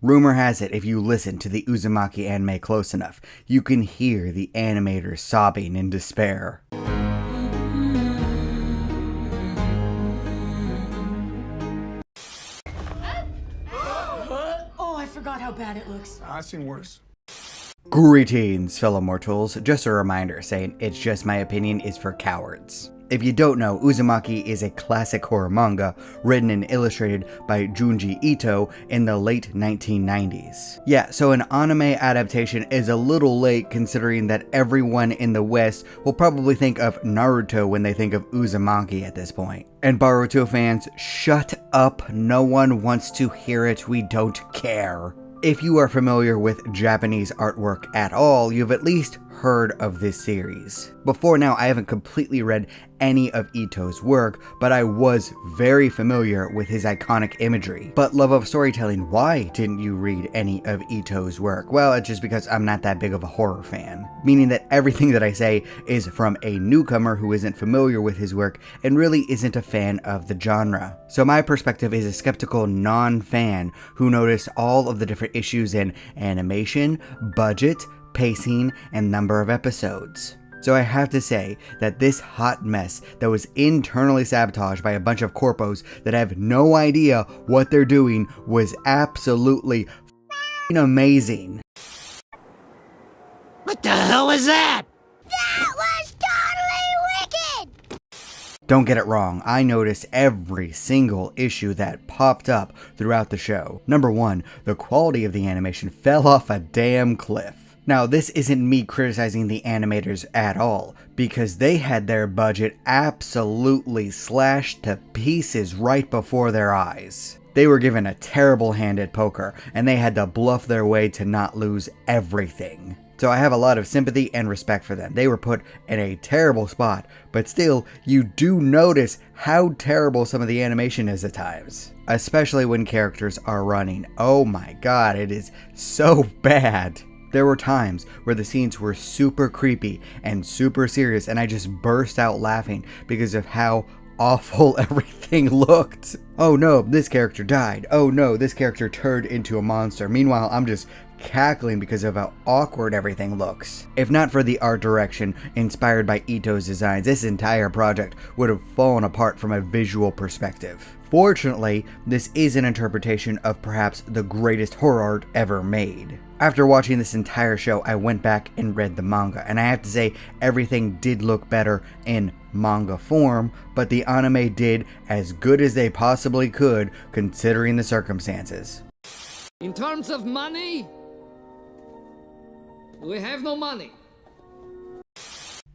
Rumor has it, if you listen to the Uzumaki anime close enough, you can hear the animators sobbing in despair. Oh, I forgot how bad it looks. I've seen worse. Greetings, fellow mortals. Just a reminder saying it's just my opinion is for cowards. If you don't know, Uzumaki is a classic horror manga written and illustrated by Junji Ito in the late 1990s. Yeah, so an anime adaptation is a little late considering that everyone in the West will probably think of Naruto when they think of Uzumaki at this point. And Boruto fans, shut up, no one wants to hear it, we don't care. If you are familiar with Japanese artwork at all, you've at least heard of this series. Before now, I haven't completely read any of Ito's work, but I was very familiar with his iconic imagery. But love of storytelling, why didn't you read any of Ito's work? Well, it's just because I'm not that big of a horror fan. Meaning that everything that I say is from a newcomer who isn't familiar with his work and really isn't a fan of the genre. So my perspective is a skeptical non-fan who noticed all of the different issues in animation, budget, pacing, and number of episodes. So I have to say that this hot mess that was internally sabotaged by a bunch of corpos that have no idea what they're doing was absolutely amazing. What the hell was that? That was totally wicked! Don't get it wrong, I noticed every single issue that popped up throughout the show. Number one, the quality of the animation fell off a damn cliff. Now, this isn't me criticizing the animators at all, because they had their budget absolutely slashed to pieces right before their eyes. They were given a terrible hand at poker, and they had to bluff their way to not lose everything. So I have a lot of sympathy and respect for them. They were put in a terrible spot, but still, you do notice how terrible some of the animation is at times. Especially when characters are running. Oh my god, it is so bad. There were times where the scenes were super creepy and super serious and I just burst out laughing because of how awful everything looked. Oh no, this character died. Oh no, this character turned into a monster. Meanwhile, I'm just cackling because of how awkward everything looks. If not for the art direction inspired by Ito's designs, this entire project would have fallen apart from a visual perspective. Fortunately, this is an interpretation of perhaps the greatest horror art ever made. After watching this entire show, I went back and read the manga, and I have to say everything did look better in manga form, but the anime did as good as they possibly could considering the circumstances. In terms of money, we have no money.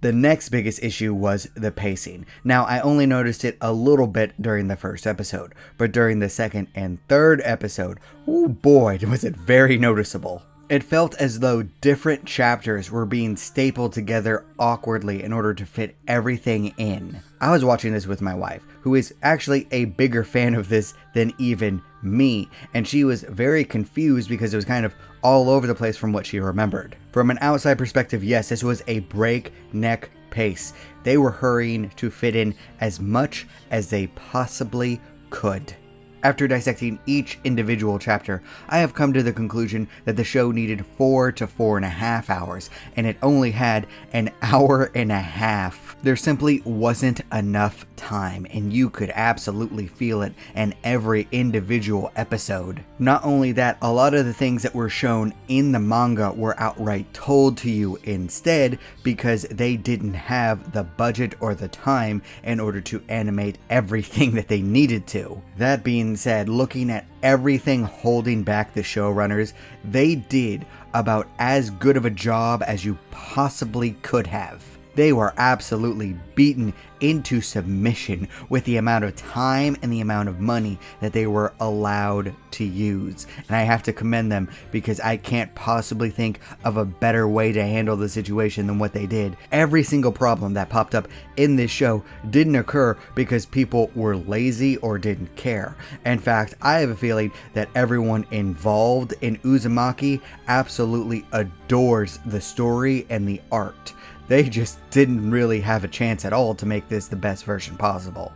The next biggest issue was the pacing. Now, I only noticed it a little bit during the first episode, but during the second and third episode, oh boy, was it very noticeable. It felt as though different chapters were being stapled together awkwardly in order to fit everything in. I was watching this with my wife, who is actually a bigger fan of this than even me, and she was very confused because it was kind of all over the place from what she remembered. From an outside perspective, yes, this was a breakneck pace. They were hurrying to fit in as much as they possibly could. After dissecting each individual chapter, I have come to the conclusion that the show needed 4 to 4.5 hours, and it only had an hour and a half. There simply wasn't enough time, and you could absolutely feel it in every individual episode. Not only that, a lot of the things that were shown in the manga were outright told to you instead because they didn't have the budget or the time in order to animate everything that they needed to. That being said, looking at everything holding back the showrunners, they did about as good of a job as you possibly could have. They were absolutely beaten into submission with the amount of time and the amount of money that they were allowed to use. And I have to commend them because I can't possibly think of a better way to handle the situation than what they did. Every single problem that popped up in this show didn't occur because people were lazy or didn't care. In fact, I have a feeling that everyone involved in Uzumaki absolutely adores the story and the art. They just didn't really have a chance at all to make this the best version possible.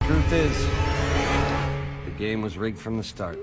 Truth is, the game was rigged from the start.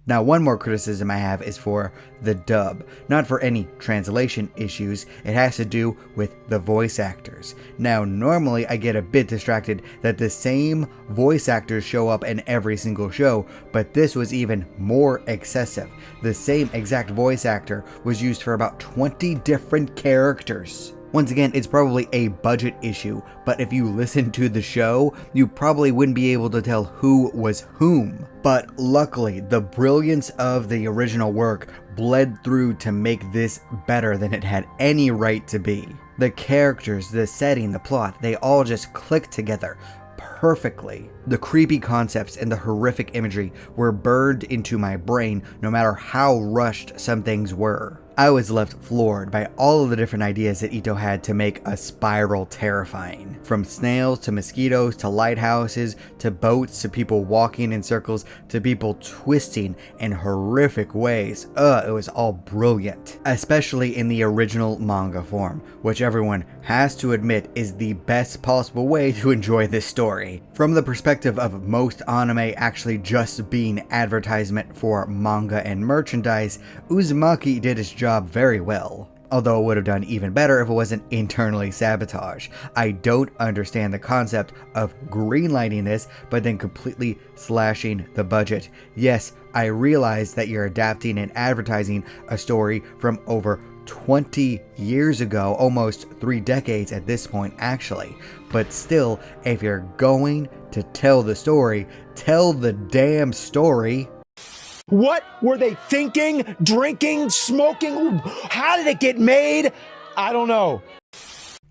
Now, one more criticism I have is for the dub. Not for any translation issues, it has to do with the voice actors. Now, normally I get a bit distracted that the same voice actors show up in every single show, but this was even more excessive. The same exact voice actor was used for about 20 different characters. Once again, it's probably a budget issue, but if you listen to the show, you probably wouldn't be able to tell who was whom. But luckily, the brilliance of the original work bled through to make this better than it had any right to be. The characters, the setting, the plot, they all just click together perfectly. The creepy concepts and the horrific imagery were burned into my brain no matter how rushed some things were. I was left floored by all of the different ideas that Ito had to make a spiral terrifying. From snails to mosquitoes to lighthouses to boats to people walking in circles to people twisting in horrific ways. It was all brilliant. Especially in the original manga form, which everyone has to admit is the best possible way to enjoy this story. From the perspective of most anime actually just being advertisement for manga and merchandise, Uzumaki did its job very well. Although it would have done even better if it wasn't internally sabotage. I don't understand the concept of greenlighting this, but then completely slashing the budget. Yes, I realize that you're adapting and advertising a story from over 20 years ago, almost 3 decades at this point actually. But still, if you're going to tell the story, tell the damn story. What were they thinking, drinking, smoking? How did it get made? I don't know.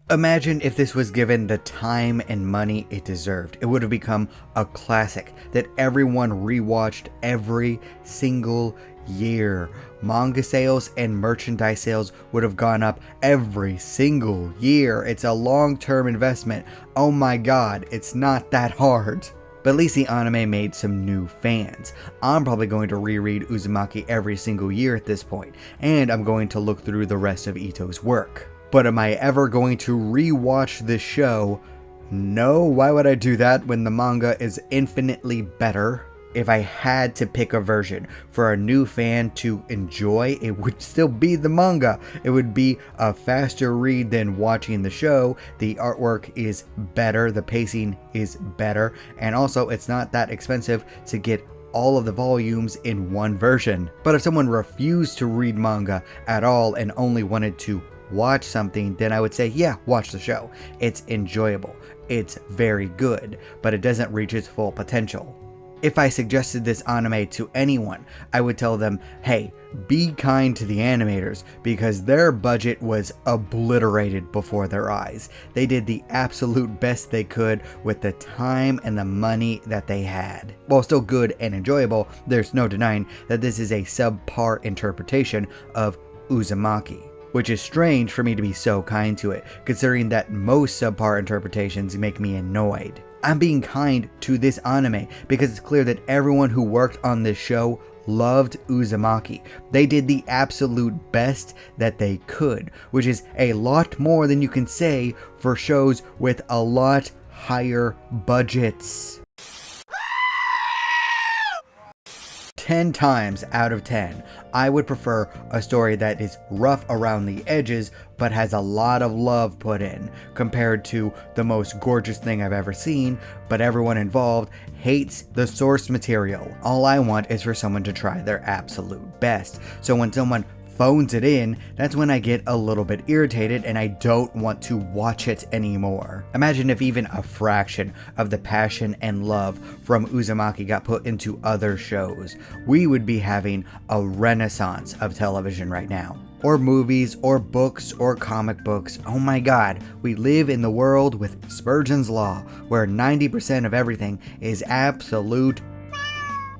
Imagine if this was given the time and money it deserved. It would have become a classic that everyone rewatched every single year. Manga sales and merchandise sales would have gone up every single year. It's a long-term investment. Oh my god, it's not that hard. But at least the anime made some new fans. I'm probably going to reread Uzumaki every single year at this point, and I'm going to look through the rest of Ito's work. But am I ever going to rewatch this show? No, why would I do that when the manga is infinitely better? If I had to pick a version for a new fan to enjoy, it would still be the manga. It would be a faster read than watching the show. The artwork is better, the pacing is better, and also it's not that expensive to get all of the volumes in one version. But if someone refused to read manga at all and only wanted to watch something, then I would say, yeah, watch the show. It's enjoyable. It's very good, but it doesn't reach its full potential. If I suggested this anime to anyone, I would tell them, hey, be kind to the animators because their budget was obliterated before their eyes. They did the absolute best they could with the time and the money that they had. While still good and enjoyable, there's no denying that this is a subpar interpretation of Uzumaki. Which is strange for me to be so kind to it, considering that most subpar interpretations make me annoyed. I'm being kind to this anime because it's clear that everyone who worked on this show loved Uzumaki. They did the absolute best that they could, which is a lot more than you can say for shows with a lot higher budgets. 10 times out of 10, I would prefer a story that is rough around the edges but has a lot of love put in, compared to the most gorgeous thing I've ever seen, but everyone involved hates the source material. All I want is for someone to try their absolute best. So when someone phones it in, that's when I get a little bit irritated and I don't want to watch it anymore. Imagine if even a fraction of the passion and love from Uzumaki got put into other shows. We would be having a renaissance of television right now. Or movies, or books, or comic books. Oh my god, we live in the world with Spurgeon's Law, where 90% of everything is absolute.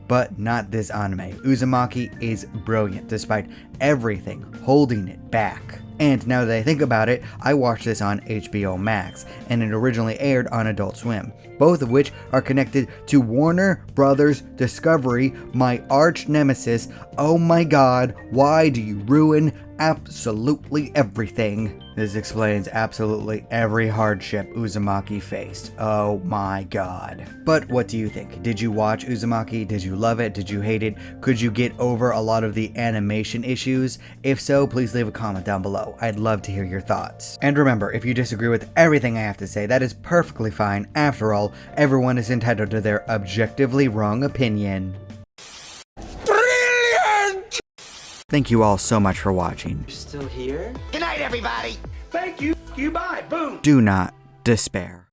But not this anime. Uzumaki is brilliant despite everything holding it back. And now that I think about it, I watched this on HBO Max, and it originally aired on Adult Swim, both of which are connected to Warner Brothers Discovery, my arch nemesis. Oh my god, why do you ruin absolutely everything? This explains absolutely every hardship Uzumaki faced. Oh my god. But what do you think? Did you watch Uzumaki? Did you love it? Did you hate it? Could you get over a lot of the animation issues? If so, please leave a comment down below. I'd love to hear your thoughts. And remember, if you disagree with everything I have to say, that is perfectly fine. After all, everyone is entitled to their objectively wrong opinion. Brilliant! Thank you all so much for watching. Still here? Good night, everybody. Thank you. You bye. Boom. Do not despair.